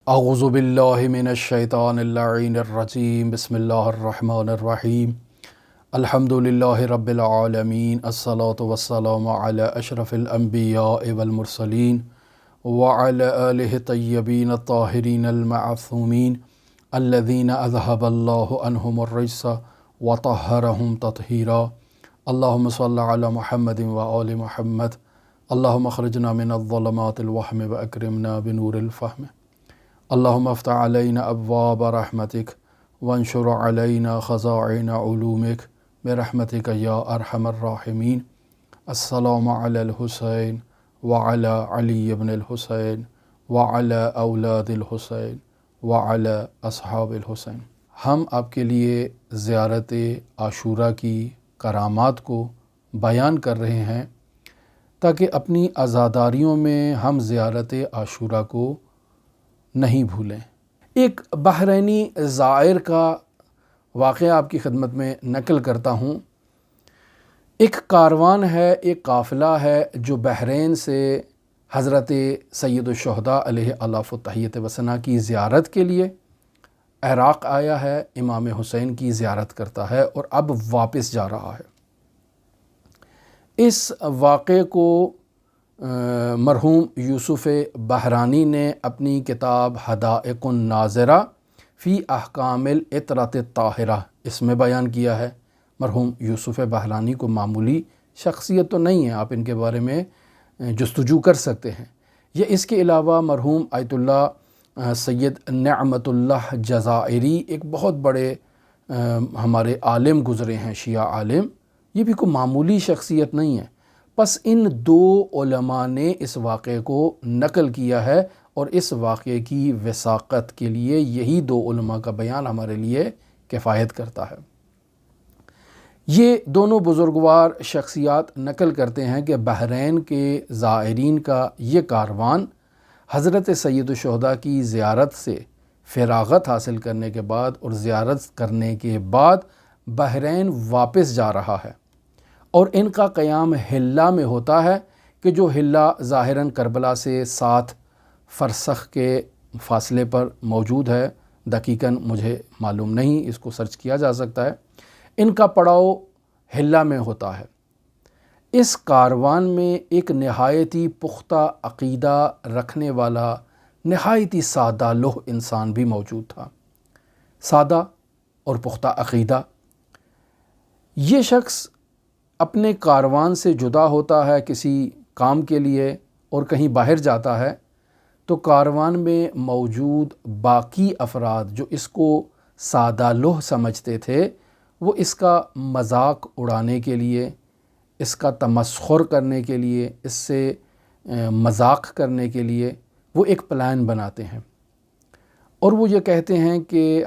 اعوذ باللہ من الشیطان اللعین الرجیم بسم اللہ الرحمن الرحیم الحمد للہ رب العالمین الصلاة والسلام علی اشرف الانبیاء والمرسلین وعلی آلہ الطیبین الطاہرین المعصومین الذین اذہب اللہ عنہم الرجس وطہرہم تطہیرا اللہم صلی علی محمد وآل محمد اللہم اخرجنا من الظلمات الوہم واکرمنا بنور الفہم اللہم افتح علینا ابواب رحمتک وانشر علینا خزائن علومک برحمتک یا ارحم الراحمین۔ السلام علی الحسین وعلی علی ابن الحسین وعلی اولاد الحسین وعلی اصحاب الحسین۔ ہم آپ کے لیے زیارت عاشوراء کی کرامات کو بیان کر رہے ہیں تاکہ اپنی عزاداریوں میں ہم زیارت عاشوراء کو نہیں بھولیں۔ ایک بحرینی زائر کا واقعہ آپ کی خدمت میں نقل کرتا ہوں۔ ایک کاروان ہے، ایک قافلہ ہے جو بحرین سے حضرت سید الشہداء علیہ الاف التحیۃ وثنا کی زیارت کے لیے عراق آیا ہے، امام حسین کی زیارت کرتا ہے اور اب واپس جا رہا ہے۔ اس واقعے کو مرحوم یوسف بحرانی نے اپنی کتاب حدائق الناظرہ فی احکام العطرۃ الطاہرہ اس میں بیان کیا ہے۔ مرحوم یوسف بحرانی کو معمولی شخصیت تو نہیں ہے، آپ ان کے بارے میں جستجو کر سکتے ہیں۔ یہ اس کے علاوہ مرحوم آیت اللہ سید نعمت اللہ جزائری ایک بہت بڑے ہمارے عالم گزرے ہیں، شیعہ عالم، یہ بھی کوئی معمولی شخصیت نہیں ہے۔ پس ان دو علماء نے اس واقعے کو نقل کیا ہے اور اس واقعے کی وثاقت کے لیے یہی دو علماء کا بیان ہمارے لیے کفایت کرتا ہے۔ یہ دونوں بزرگوار شخصیات نقل کرتے ہیں کہ بحرین کے زائرین کا یہ کاروان حضرت سید الشہداء کی زیارت سے فراغت حاصل کرنے کے بعد اور زیارت کرنے کے بعد بحرین واپس جا رہا ہے، اور ان کا قیام حلہ میں ہوتا ہے کہ جو حلہ ظاہراً کربلا سے 7 فرسخ کے فاصلے پر موجود ہے، دقیقاً مجھے معلوم نہیں، اس کو سرچ کیا جا سکتا ہے۔ ان کا پڑاؤ حلہ میں ہوتا ہے۔ اس کاروان میں ایک نہایتی پختہ عقیدہ رکھنے والا نہایتی سادہ لوح انسان بھی موجود تھا۔ سادہ اور پختہ عقیدہ۔ یہ شخص اپنے کاروان سے جدا ہوتا ہے کسی کام کے لیے اور کہیں باہر جاتا ہے تو کاروان میں موجود باقی افراد جو اس کو سادہ لوح سمجھتے تھے، وہ اس کا مذاق اڑانے کے لیے، اس کا تمسخر کرنے کے لیے، اس سے مذاق کرنے کے لیے وہ ایک پلان بناتے ہیں، اور وہ یہ کہتے ہیں کہ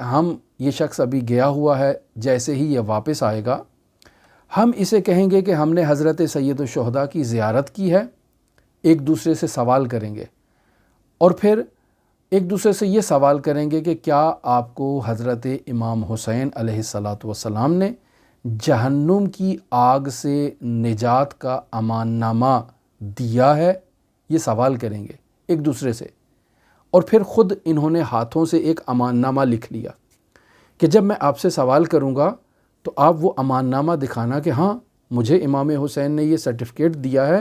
یہ شخص ابھی گیا ہوا ہے، جیسے ہی یہ واپس آئے گا ہم اسے کہیں گے کہ ہم نے حضرت سید الشہداء کی زیارت کی ہے۔ ایک دوسرے سے سوال کریں گے اور پھر ایک دوسرے سے یہ سوال کریں گے کہ کیا آپ کو حضرت امام حسین علیہ السلام نے جہنم کی آگ سے نجات کا امان نامہ دیا ہے؟ یہ سوال کریں گے ایک دوسرے سے، اور پھر خود انہوں نے ہاتھوں سے ایک امان نامہ لکھ لیا کہ جب میں آپ سے سوال کروں گا تو آپ وہ امان نامہ دکھانا کہ ہاں مجھے امام حسین نے یہ سرٹیفکیٹ دیا ہے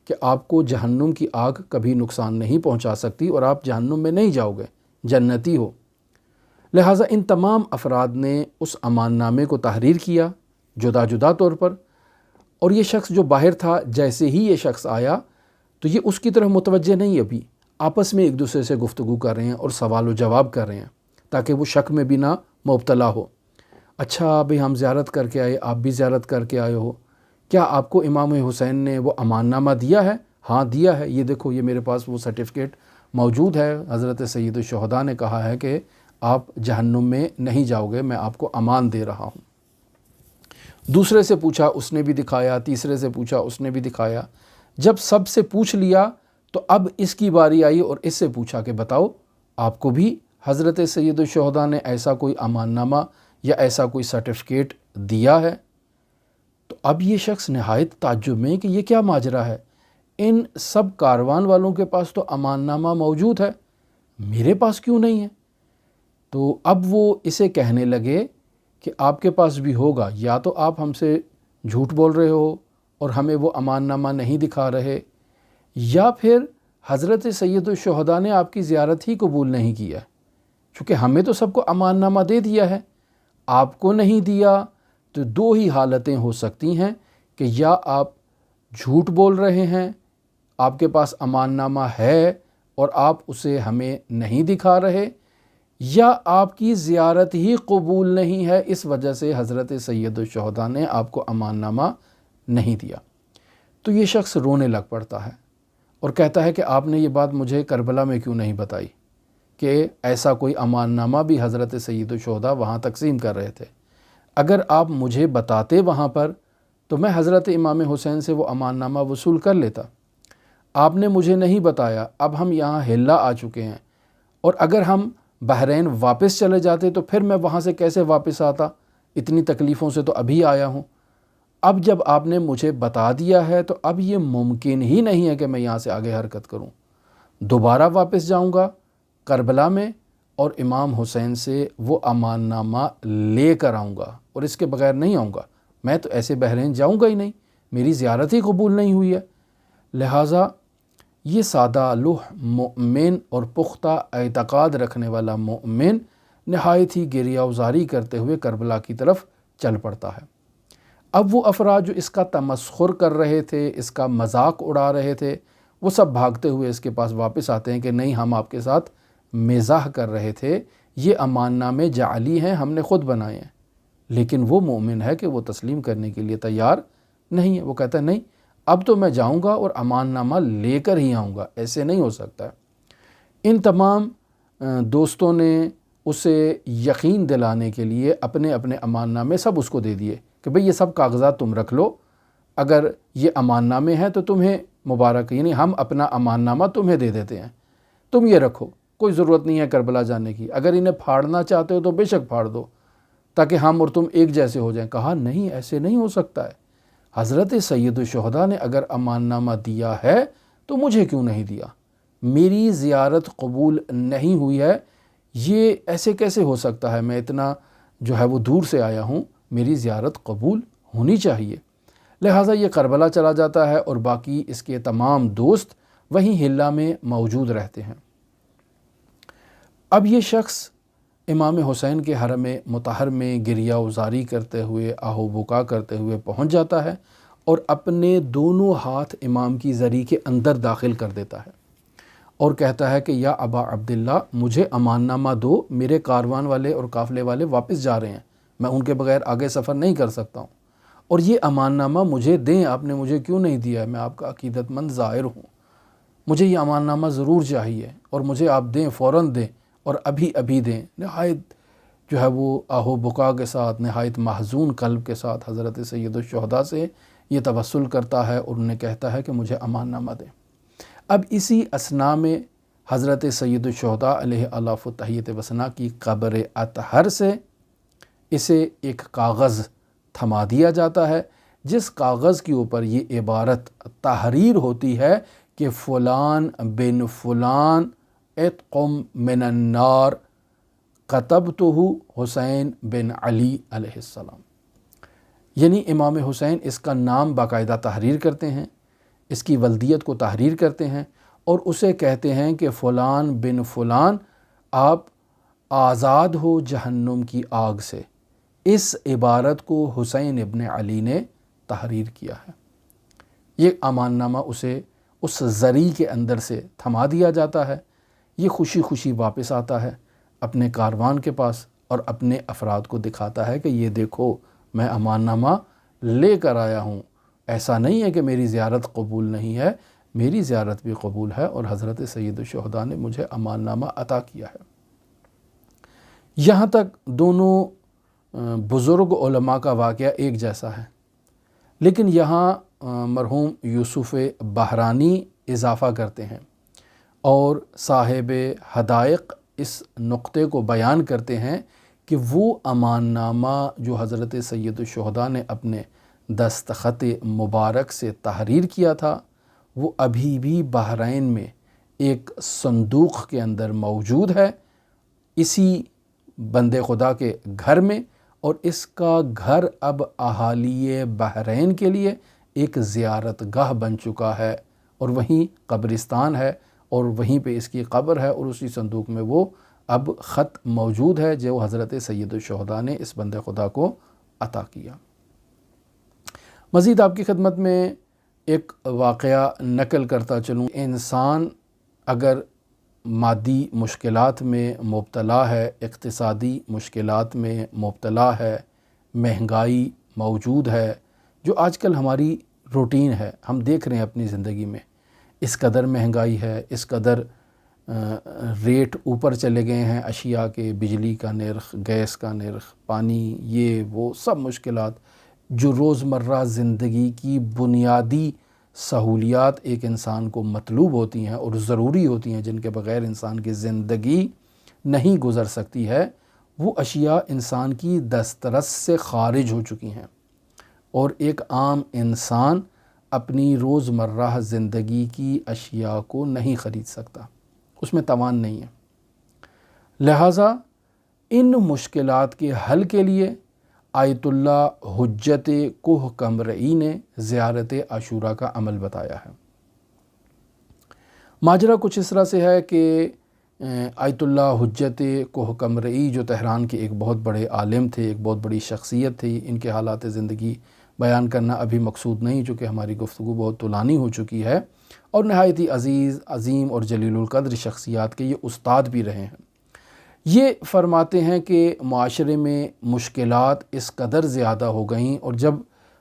کہ آپ کو جہنم کی آگ کبھی نقصان نہیں پہنچا سکتی اور آپ جہنم میں نہیں جاؤ گے، جنتی ہو۔ لہٰذا ان تمام افراد نے اس امان نامے کو تحریر کیا جدا جدا طور پر، اور یہ شخص جو باہر تھا جیسے ہی یہ شخص آیا تو یہ اس کی طرف متوجہ نہیں، ابھی آپس میں ایک دوسرے سے گفتگو کر رہے ہیں اور سوال و جواب کر رہے ہیں تاکہ وہ شک میں بھی نہ مبتلا ہو۔ اچھا بھئی، ہم زیارت کر کے آئے، آپ بھی زیارت کر کے آئے ہو، کیا آپ کو امام حسین نے وہ امان نامہ دیا ہے؟ ہاں دیا ہے، یہ دیکھو یہ میرے پاس وہ سرٹیفکیٹ موجود ہے، حضرت سید الشہداء نے کہا ہے کہ آپ جہنم میں نہیں جاؤ گے، میں آپ کو امان دے رہا ہوں۔ دوسرے سے پوچھا، اس نے بھی دکھایا، تیسرے سے پوچھا، اس نے بھی دکھایا۔ جب سب سے پوچھ لیا تو اب اس کی باری آئی اور اس سے پوچھا کہ بتاؤ آپ کو بھی حضرت سید الشہداء نے ایسا کوئی امان نامہ یا ایسا کوئی سرٹیفکیٹ دیا ہے؟ تو اب یہ شخص نہایت تعجب میں کہ یہ کیا ماجرا ہے، ان سب کاروان والوں کے پاس تو امان نامہ موجود ہے، میرے پاس کیوں نہیں ہے؟ تو اب وہ اسے کہنے لگے کہ آپ کے پاس بھی ہوگا، یا تو آپ ہم سے جھوٹ بول رہے ہو اور ہمیں وہ امان نامہ نہیں دکھا رہے، یا پھر حضرت سید الشہداء نے آپ کی زیارت ہی قبول نہیں کیا، چونکہ ہمیں تو سب کو امان نامہ دے دیا ہے، آپ کو نہیں دیا۔ تو دو ہی حالتیں ہو سکتی ہیں کہ یا آپ جھوٹ بول رہے ہیں، آپ کے پاس امان نامہ ہے اور آپ اسے ہمیں نہیں دکھا رہے، یا آپ کی زیارت ہی قبول نہیں ہے، اس وجہ سے حضرت سید الشہداء نے آپ کو امان نامہ نہیں دیا۔ تو یہ شخص رونے لگ پڑتا ہے اور کہتا ہے کہ آپ نے یہ بات مجھے کربلا میں کیوں نہیں بتائی کہ ایسا کوئی امان نامہ بھی حضرت سید الشہداء وہاں تقسیم کر رہے تھے۔ اگر آپ مجھے بتاتے وہاں پر تو میں حضرت امام حسین سے وہ امان نامہ وصول کر لیتا۔ آپ نے مجھے نہیں بتایا، اب ہم یہاں ہلا آ چکے ہیں، اور اگر ہم بحرین واپس چلے جاتے تو پھر میں وہاں سے کیسے واپس آتا؟ اتنی تکلیفوں سے تو ابھی آیا ہوں۔ اب جب آپ نے مجھے بتا دیا ہے تو اب یہ ممکن ہی نہیں ہے کہ میں یہاں سے آگے حرکت کروں، دوبارہ واپس جاؤں گا کربلا میں اور امام حسین سے وہ امان نامہ لے کر آؤں گا، اور اس کے بغیر نہیں آؤں گا۔ میں تو ایسے بحرین جاؤں گا ہی نہیں، میری زیارت ہی قبول نہیں ہوئی ہے۔ لہٰذا یہ سادہ لوح مومن اور پختہ اعتقاد رکھنے والا مومن نہایت ہی گریہ وزاری کرتے ہوئے کربلا کی طرف چل پڑتا ہے۔ اب وہ افراد جو اس کا تمسخر کر رہے تھے، اس کا مذاق اڑا رہے تھے، وہ سب بھاگتے ہوئے اس کے پاس واپس آتے ہیں کہ نہیں، ہم آپ کے ساتھ مزاح کر رہے تھے، یہ امان نامے جعلی ہیں، ہم نے خود بنائے ہیں۔ لیکن وہ مومن ہے کہ وہ تسلیم کرنے کے لیے تیار نہیں ہے۔ وہ کہتا ہے نہیں، اب تو میں جاؤں گا اور امان نامہ لے کر ہی آؤں گا، ایسے نہیں ہو سکتا ہے۔ ان تمام دوستوں نے اسے یقین دلانے کے لیے اپنے اپنے امان نامے سب اس کو دے دیے کہ بھئی یہ سب کاغذات تم رکھ لو، اگر یہ امان نامے ہیں تو تمہیں مبارک، یعنی ہم اپنا امان نامہ تمہیں دے دیتے ہیں، تم یہ رکھو، کوئی ضرورت نہیں ہے کربلا جانے کی، اگر انہیں پھاڑنا چاہتے ہو تو بے شک پھاڑ دو تاکہ ہم اور تم ایک جیسے ہو جائیں۔ کہا نہیں، ایسے نہیں ہو سکتا ہے، حضرت سید الشہداء نے اگر امان نامہ دیا ہے تو مجھے کیوں نہیں دیا؟ میری زیارت قبول نہیں ہوئی ہے، یہ ایسے کیسے ہو سکتا ہے؟ میں اتنا جو ہے وہ دور سے آیا ہوں، میری زیارت قبول ہونی چاہیے۔ لہٰذا یہ کربلا چلا جاتا ہے اور باقی اس کے تمام دوست وہیں ہلا میں موجود رہتے ہیں۔ اب یہ شخص امام حسین کے حرم مطہر میں گریہ وزاری کرتے ہوئے، آہ و بکا کرتے ہوئے پہنچ جاتا ہے اور اپنے دونوں ہاتھ امام کی زری کے اندر داخل کر دیتا ہے اور کہتا ہے کہ یا ابا عبداللہ، مجھے امان نامہ دو، میرے کاروان والے اور قافلے والے واپس جا رہے ہیں، میں ان کے بغیر آگے سفر نہیں کر سکتا ہوں، اور یہ امان نامہ مجھے دیں، آپ نے مجھے کیوں نہیں دیا ہے؟ میں آپ کا عقیدت مند زائر ہوں، مجھے یہ امان نامہ ضرور چاہیے اور مجھے آپ دیں، فوراً دیں اور ابھی ابھی دیں۔ نہایت جو ہے وہ آہ و بکا کے ساتھ، نہایت محزون قلب کے ساتھ حضرت سید الشہداء سے یہ توسل کرتا ہے اور انہیں کہتا ہے کہ مجھے امان نامہ دیں۔ اب اسی اثناء میں حضرت سید الشہداء علیہ الاف التحیۃ وثنا کی قبر اطہر سے اسے ایک کاغذ تھما دیا جاتا ہے، جس کاغذ کے اوپر یہ عبارت تحریر ہوتی ہے کہ فلان بن فلان عتق من النار کتبتہ حسین بن علی علیہ السلام، یعنی امام حسین اس کا نام باقاعدہ تحریر کرتے ہیں، اس کی ولدیت کو تحریر کرتے ہیں اور اسے کہتے ہیں کہ فلان بن فلان آپ آزاد ہو جہنم کی آگ سے۔ اس عبارت کو حسین ابن علی نے تحریر کیا ہے۔ یہ امان نامہ اسے اس زری کے اندر سے تھما دیا جاتا ہے، یہ خوشی خوشی واپس آتا ہے اپنے کاروان کے پاس اور اپنے افراد کو دکھاتا ہے کہ یہ دیکھو، میں امان نامہ لے کر آیا ہوں، ایسا نہیں ہے کہ میری زیارت قبول نہیں ہے، میری زیارت بھی قبول ہے اور حضرت سید الشہداء نے مجھے امان نامہ عطا کیا ہے۔ یہاں تک دونوں بزرگ علماء کا واقعہ ایک جیسا ہے، لیکن یہاں مرحوم یوسف بحرانی اضافہ کرتے ہیں اور صاحب حدائق اس نقطے کو بیان کرتے ہیں کہ وہ امان نامہ جو حضرت سید الشہداء نے اپنے دستخط مبارک سے تحریر کیا تھا، وہ ابھی بھی بحرین میں ایک صندوق کے اندر موجود ہے اسی بندے خدا کے گھر میں، اور اس کا گھر اب اہالی بحرین کے لیے ایک زیارت گاہ بن چکا ہے، اور وہیں قبرستان ہے، اور وہیں پہ اس کی قبر ہے، اور اسی صندوق میں وہ اب خط موجود ہے جو حضرت سید الشہداء نے اس بندے خدا کو عطا کیا۔ مزید آپ کی خدمت میں ایک واقعہ نقل کرتا چلوں۔ انسان اگر مادی مشکلات میں مبتلا ہے، اقتصادی مشکلات میں مبتلا ہے، مہنگائی موجود ہے، جو آج کل ہماری روٹین ہے، ہم دیکھ رہے ہیں اپنی زندگی میں اس قدر مہنگائی ہے، اس قدر ریٹ اوپر چلے گئے ہیں اشیاء کے، بجلی کا نرخ، گیس کا نرخ، پانی، یہ وہ سب مشکلات جو روزمرہ زندگی کی بنیادی سہولیات ایک انسان کو مطلوب ہوتی ہیں اور ضروری ہوتی ہیں، جن کے بغیر انسان کی زندگی نہیں گزر سکتی ہے، وہ اشیاء انسان کی دسترس سے خارج ہو چکی ہیں، اور ایک عام انسان اپنی روزمرہ زندگی کی اشیاء کو نہیں خرید سکتا، اس میں توان نہیں ہے۔ لہٰذا ان مشکلات کے حل کے لیے آیت اللہ حجت کوہ قمرئی نے زیارت عاشوراء کا عمل بتایا ہے۔ ماجرا کچھ اس طرح سے ہے کہ آیت اللہ حجت کوہ قمرئی جو تہران کے ایک بہت بڑے عالم تھے، ایک بہت بڑی شخصیت تھی، ان کے حالات زندگی بیان کرنا ابھی مقصود نہیں، چونکہ ہماری گفتگو بہت طولانی ہو چکی ہے، اور نہایت ہی عزیز، عظیم اور جلیل القدر شخصیات کے یہ استاد بھی رہے ہیں۔ یہ فرماتے ہیں کہ معاشرے میں مشکلات اس قدر زیادہ ہو گئیں، اور جب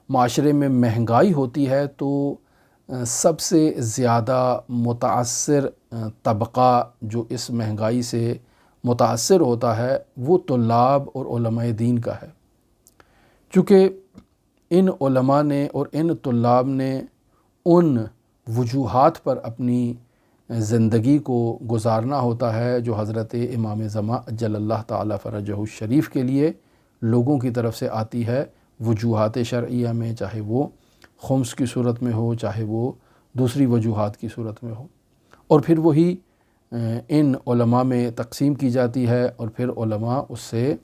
معاشرے میں مہنگائی ہوتی ہے تو سب سے زیادہ متاثر طبقہ جو اس مہنگائی سے متاثر ہوتا ہے وہ طلاب اور علماء دین کا ہے، چونکہ ان علماء نے اور ان طلاب نے ان وجوہات پر اپنی زندگی کو گزارنا ہوتا ہے جو حضرت امام زمان اجل اللہ تعالی فرجہ الشریف کے لیے لوگوں کی طرف سے آتی ہے، وجوہات شرعیہ میں، چاہے وہ خمس کی صورت میں ہو، چاہے وہ دوسری وجوہات کی صورت میں ہو، اور پھر وہی ان علماء میں تقسیم کی جاتی ہے، اور پھر علماء اس سے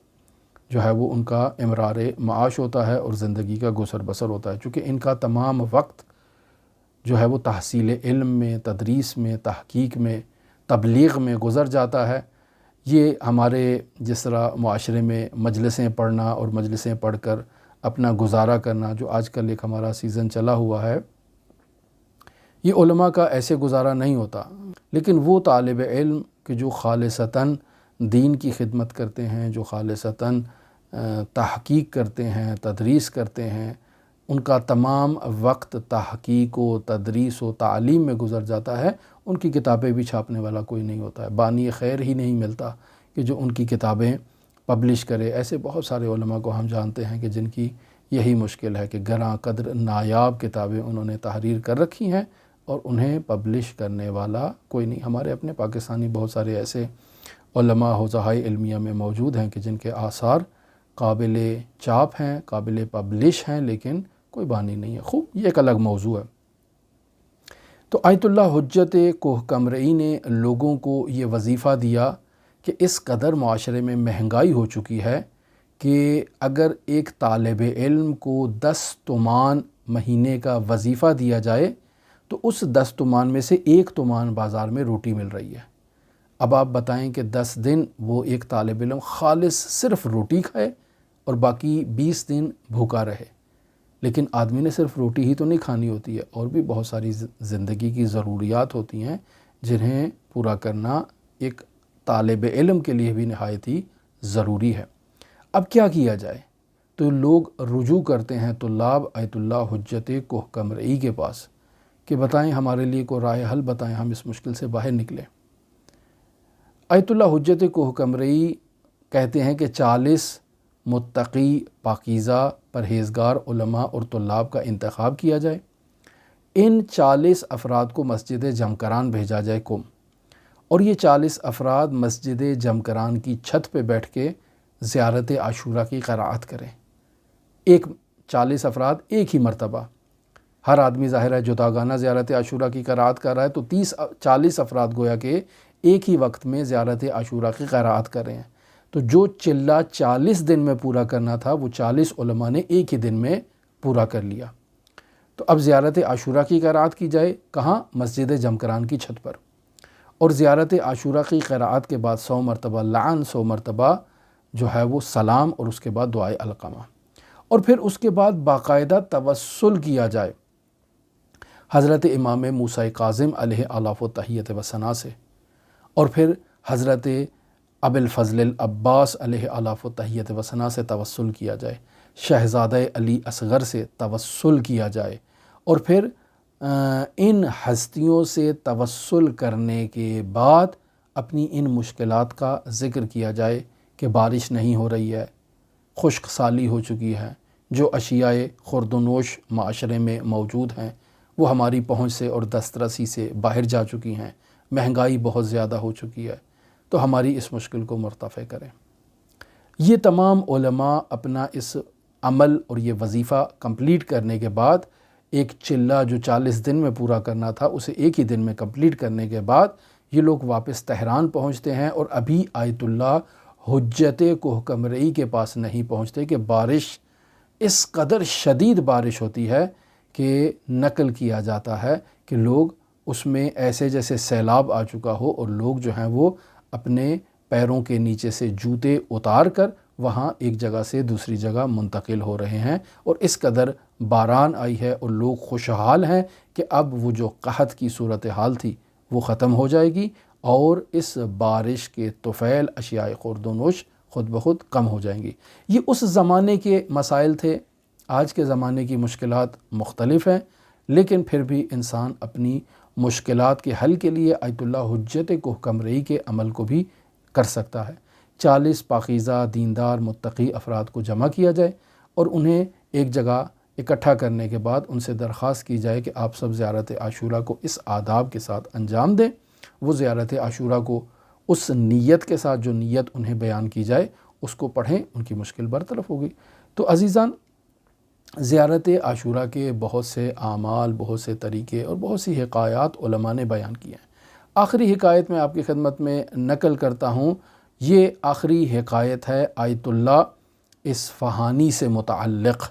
جو ہے وہ ان کا امرار معاش ہوتا ہے اور زندگی کا گزر بسر ہوتا ہے، چونکہ ان کا تمام وقت جو ہے وہ تحصیل علم میں، تدریس میں، تحقیق میں، تبلیغ میں گزر جاتا ہے۔ یہ ہمارے جس طرح معاشرے میں مجلسیں پڑھنا اور مجلسیں پڑھ کر اپنا گزارا کرنا جو آج کل ایک ہمارا سیزن چلا ہوا ہے، یہ علماء کا ایسے گزارا نہیں ہوتا، لیکن وہ طالب علم کہ جو خالصتاً دین کی خدمت کرتے ہیں، جو خالصتاً تحقیق کرتے ہیں، تدریس کرتے ہیں، ان کا تمام وقت تحقیق و تدریس و تعلیم میں گزر جاتا ہے، ان کی کتابیں بھی چھاپنے والا کوئی نہیں ہوتا ہے، بانی خیر ہی نہیں ملتا کہ جو ان کی کتابیں پبلش کرے۔ ایسے بہت سارے علماء کو ہم جانتے ہیں کہ جن کی یہی مشکل ہے کہ گراں قدر نایاب کتابیں انہوں نے تحریر کر رکھی ہیں اور انہیں پبلش کرنے والا کوئی نہیں۔ ہمارے اپنے پاکستانی بہت سارے ایسے علماء حوزہائے علمیہ میں موجود ہیں کہ جن کے آثار قابل چاپ ہیں، قابل پبلش ہیں، لیکن کوئی بانی نہیں ہے۔ خوب، یہ ایک الگ موضوع ہے۔ تو آیت اللہ حجت کوہ قمرئی نے لوگوں کو یہ وظیفہ دیا کہ اس قدر معاشرے میں مہنگائی ہو چکی ہے کہ اگر ایک طالب علم کو 10 تومان مہینے کا وظیفہ دیا جائے تو اس 10 تومان میں سے 1 تومان بازار میں روٹی مل رہی ہے۔ اب آپ بتائیں کہ 10 دن وہ ایک طالب علم خالص صرف روٹی کھائے اور باقی 20 دن بھوکا رہے، لیکن آدمی نے صرف روٹی ہی تو نہیں کھانی ہوتی ہے، اور بھی بہت ساری زندگی کی ضروریات ہوتی ہیں جنہیں پورا کرنا ایک طالب علم کے لیے بھی نہایت ہی ضروری ہے۔ اب کیا کیا جائے؟ تو لوگ رجوع کرتے ہیں طلاب آیت اللہ حجت کوہ قمرئی کے پاس کہ بتائیں، ہمارے لیے کوئی راہ حل بتائیں، ہم اس مشکل سے باہر نکلیں۔ آیت اللہ حجت کوہ قمرئی کہتے ہیں کہ 40 متقی، پاکیزہ، پرہیزگار علماء اور طلاب کا انتخاب کیا جائے، ان 40 افراد کو مسجد جمکران بھیجا جائے قم، اور یہ 40 افراد مسجد جمکران کی چھت پہ بیٹھ کے زیارت عاشوراء کی قرأت کریں۔ 40 افراد ایک ہی مرتبہ، ہر آدمی ظاہر ہے جداگانہ زیارت عاشورہ کی قرأت کر رہا ہے، تو 30-40 افراد گویا کہ ایک ہی وقت میں زیارت عاشورہ کی قرأت کر رہے ہیں، تو جو چلہ 40 دن میں پورا کرنا تھا وہ 40 علماء نے ایک ہی دن میں پورا کر لیا۔ تو اب زیارت عاشورہ کی قرأت کی جائے کہاں؟ مسجد جمکران کی چھت پر، اور زیارت عاشورہ کی قرأت کے بعد 100 مرتبہ لعن، 100 مرتبہ جو ہے وہ سلام، اور اس کے بعد دعائے علقمہ، اور پھر اس کے بعد باقاعدہ توسل کیا جائے حضرت امام موسیٰ کاظم علیہ آلاف و تحیت و ثنا سے، اور پھر حضرت ابو الفضل العباس علیہ آلاف و تحیت و ثنا سے توسل کیا جائے، شہزادہ علی اصغر سے توسل کیا جائے، اور پھر ان ہستیوں سے توسل کرنے کے بعد اپنی ان مشکلات کا ذکر کیا جائے کہ بارش نہیں ہو رہی ہے، خشک سالی ہو چکی ہے، جو اشیاء خورد و نوش معاشرے میں موجود ہیں وہ ہماری پہنچ سے اور دسترسی سے باہر جا چکی ہیں، مہنگائی بہت زیادہ ہو چکی ہے، تو ہماری اس مشکل کو مرتفع کریں۔ یہ تمام علماء اپنا اس عمل اور یہ وظیفہ کمپلیٹ کرنے کے بعد، ایک چلہ جو 40 دن میں پورا کرنا تھا اسے ایک ہی دن میں کمپلیٹ کرنے کے بعد یہ لوگ واپس تہران پہنچتے ہیں، اور ابھی آیت اللہ حجت کوہ کے پاس نہیں پہنچتے کہ بارش اس قدر شدید بارش ہوتی ہے کہ نقل کیا جاتا ہے کہ لوگ اس میں ایسے جیسے سیلاب آ چکا ہو، اور لوگ جو ہیں وہ اپنے پیروں کے نیچے سے جوتے اتار کر وہاں ایک جگہ سے دوسری جگہ منتقل ہو رہے ہیں، اور اس قدر باران آئی ہے اور لوگ خوشحال ہیں کہ اب وہ جو قحط کی صورتحال تھی وہ ختم ہو جائے گی، اور اس بارش کے طفیل اشیاء خورد و نوش خود بخود کم ہو جائیں گی۔ یہ اس زمانے کے مسائل تھے، آج کے زمانے کی مشکلات مختلف ہیں، لیکن پھر بھی انسان اپنی مشکلات کے حل کے لیے آیت اللہ حجت کوہ کے عمل کو بھی کر سکتا ہے۔ 40 پاکیزہ دیندار متقی افراد کو جمع کیا جائے، اور انہیں ایک جگہ اکٹھا کرنے کے بعد ان سے درخواست کی جائے کہ آپ سب زیارت عاشورہ کو اس آداب کے ساتھ انجام دیں۔ وہ زیارت عاشورہ کو اس نیت کے ساتھ، جو نیت انہیں بیان کی جائے، اس کو پڑھیں، ان کی مشکل برطرف ہوگی۔ تو عزیزان، زیارت عاشورہ کے بہت سے اعمال، بہت سے طریقے اور بہت سی حکایات علماء نے بیان کی ہیں۔ آخری حکایت میں آپ کی خدمت میں نقل کرتا ہوں، یہ آخری حکایت ہے آیت اللہ اصفہانی سے متعلق۔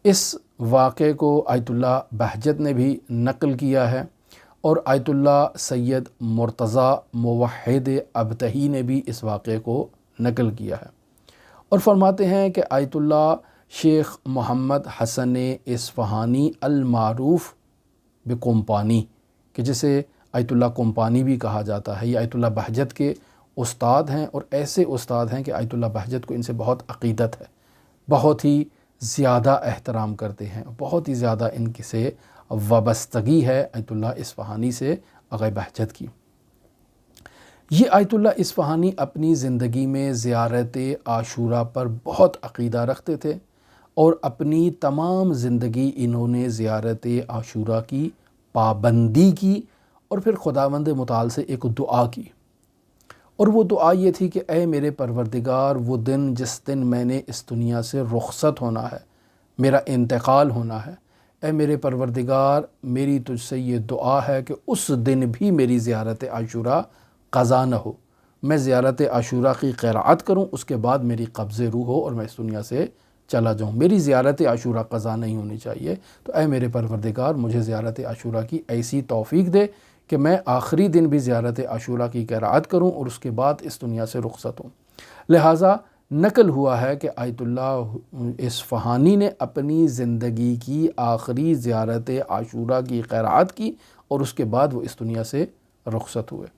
اس واقعے کو آیت اللہ بہجت نے بھی نقل کیا ہے، اور آیت اللہ سید مرتضیٰ موحد ابتہی نے بھی اس واقعے کو نقل کیا ہے، اور فرماتے ہیں کہ آیت اللہ شیخ محمد حسن اصفہانی المعروف بکمپانی، کہ جسے آیت اللہ کمپانی بھی کہا جاتا ہے، یہ آیت اللہ بہجت کے استاد ہیں، اور ایسے استاد ہیں کہ آیت اللہ بہجت کو ان سے بہت عقیدت ہے، بہت ہی زیادہ احترام کرتے ہیں، بہت ہی زیادہ ان کی سے وابستگی ہے آیت اللہ اصفہانی سے آقا بہجت کی۔ یہ آیت اللہ اصفہانی اپنی زندگی میں زیارت عاشورہ پر بہت عقیدہ رکھتے تھے، اور اپنی تمام زندگی انہوں نے زیارت عاشورہ کی پابندی کی، اور پھر خداوند متعال سے ایک دعا کی، اور وہ دعا یہ تھی کہ اے میرے پروردگار، وہ دن جس دن میں نے اس دنیا سے رخصت ہونا ہے، میرا انتقال ہونا ہے، اے میرے پروردگار، میری تجھ سے یہ دعا ہے کہ اس دن بھی میری زیارت عاشورہ قضا نہ ہو، میں زیارت عاشورہ کی قرأت کروں، اس کے بعد میری قبض روح ہو اور میں اس دنیا سے چلا جاؤں، میری زیارت عاشورہ قضا نہیں ہونی چاہیے۔ تو اے میرے پروردگار، مجھے زیارت عاشورہ کی ایسی توفیق دے کہ میں آخری دن بھی زیارت عاشورہ کی قرأت کروں اور اس کے بعد اس دنیا سے رخصت ہوں۔ لہٰذا نقل ہوا ہے کہ آیت اللہ اصفہانی نے اپنی زندگی کی آخری زیارت عاشورہ کی قرأت کی، اور اس کے بعد وہ اس دنیا سے رخصت ہوئے۔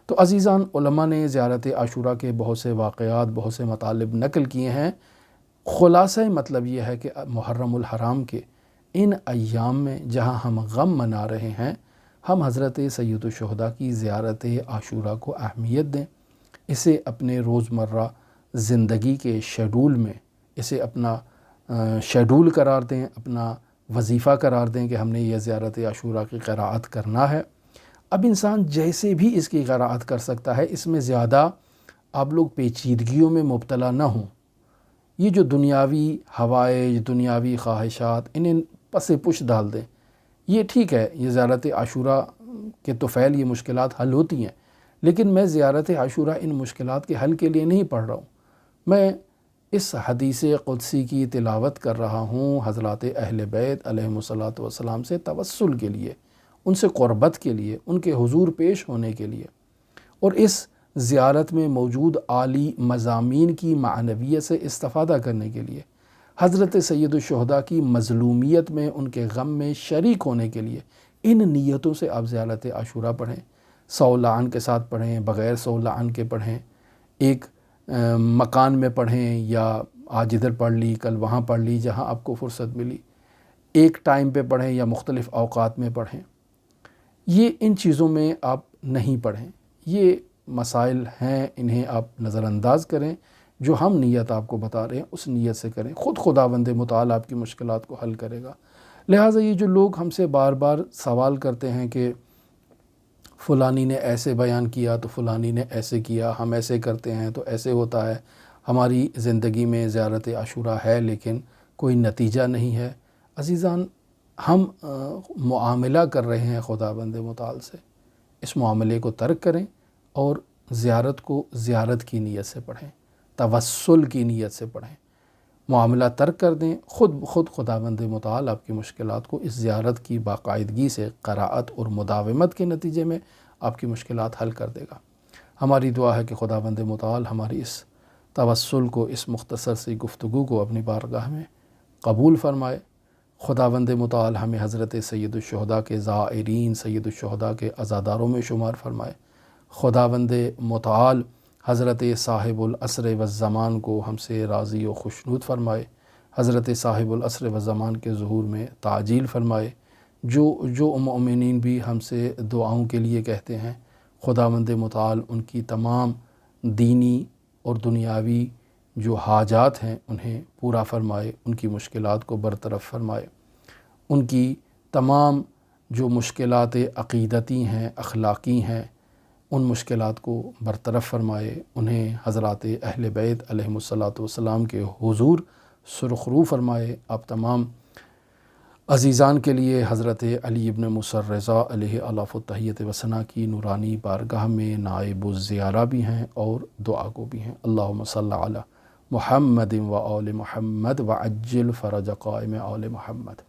تو عزیزان، علماء نے زیارت عاشورہ کے بہت سے واقعات، بہت سے مطالب نقل کیے ہیں۔ خلاصہ مطلب یہ ہے کہ محرم الحرام کے ان ایام میں جہاں ہم غم منا رہے ہیں، ہم حضرت سید الشہداء کی زیارت عاشورہ کو اہمیت دیں، اسے اپنے روزمرہ زندگی کے شیڈول میں اسے اپنا شیڈول قرار دیں، اپنا وظیفہ قرار دیں کہ ہم نے یہ زیارت عاشورہ کی قرأت کرنا ہے۔ اب انسان جیسے بھی اس کی قرأت کر سکتا ہے، اس میں زیادہ آپ لوگ پیچیدگیوں میں مبتلا نہ ہوں۔ یہ جو دنیاوی ہوائے، دنیاوی خواہشات، انہیں پس پش ڈال دیں۔ یہ ٹھیک ہے، یہ زیارت عاشوراء کے طفیل یہ مشکلات حل ہوتی ہیں، لیکن میں زیارت عاشوراء ان مشکلات کے حل کے لیے نہیں پڑھ رہا ہوں، میں اس حدیث قدسی کی تلاوت کر رہا ہوں حضرات اہل بیت علیہم الصلاۃ والسلام سے توسل کے لیے، ان سے قربت کے لیے، ان کے حضور پیش ہونے کے لیے، اور اس زیارت میں موجود عالی مضامین کی معنویت سے استفادہ کرنے کے لیے، حضرت سید الشہداء کی مظلومیت میں ان کے غم میں شریک ہونے کے لیے، ان نیتوں سے آپ زیارت عاشوراء پڑھیں، 100 لعن کے ساتھ پڑھیں، بغیر 100 لعن کے پڑھیں، ایک مکان میں پڑھیں، یا آج ادھر پڑھ لی کل وہاں پڑھ لی، جہاں آپ کو فرصت ملی، ایک ٹائم پہ پڑھیں یا مختلف اوقات میں پڑھیں۔ یہ ان چیزوں میں آپ نہیں پڑھیں، یہ مسائل ہیں، انہیں آپ نظر انداز کریں، جو ہم نیت آپ کو بتا رہے ہیں اس نیت سے کریں، خود خداوند متعال آپ کی مشکلات کو حل کرے گا۔ لہٰذا یہ جو لوگ ہم سے بار بار سوال کرتے ہیں کہ فلانی نے ایسے بیان کیا تو فلانی نے ایسے کیا، ہم ایسے کرتے ہیں تو ایسے ہوتا ہے، ہماری زندگی میں زیارت عاشوراء ہے لیکن کوئی نتیجہ نہیں ہے، عزیزان ہم معاملہ کر رہے ہیں خداوند متعال سے، اس معاملے کو ترک کریں اور زیارت کو زیارت کی نیت سے پڑھیں، توسل کی نیت سے پڑھیں، معاملہ ترک کر دیں، خود خداوند متعال آپ کی مشکلات کو اس زیارت کی باقاعدگی سے قرأت اور مداومت کے نتیجے میں آپ کی مشکلات حل کر دے گا۔ ہماری دعا ہے کہ خداوند متعال ہماری اس توسل کو، اس مختصر سی گفتگو کو اپنی بارگاہ میں قبول فرمائے۔ خداوند متعال ہمیں حضرت سید الشہداء کے زائرین، سید الشہداء کے عزاداروں میں شمار فرمائے۔ خداوند متعال حضرت صاحب العصر والزمان کو ہم سے راضی و خوشنود فرمائے، حضرت صاحب العصر والزمان کے ظہور میں تعجیل فرمائے۔ جو مؤمنین بھی ہم سے دعاؤں کے لیے کہتے ہیں، خداوند متعال ان کی تمام دینی اور دنیاوی جو حاجات ہیں انہیں پورا فرمائے، ان کی مشکلات کو برطرف فرمائے، ان کی تمام جو مشکلات عقیدتی ہیں، اخلاقی ہیں، ان مشکلات کو برطرف فرمائے، انہیں حضرات اہل بیت علیہم الصلاۃ والسلام کے حضور سرخرو فرمائے۔ آپ تمام عزیزان کے لیے حضرت علی ابن موسیٰ رضا علیہ الاف التحیت و ثنا کی نورانی بارگاہ میں نائب الزیارہ بھی ہیں اور دعا کو بھی ہیں۔ اللہم صلی علی محمد و آل محمد وعجل فرج قائم آل محمد۔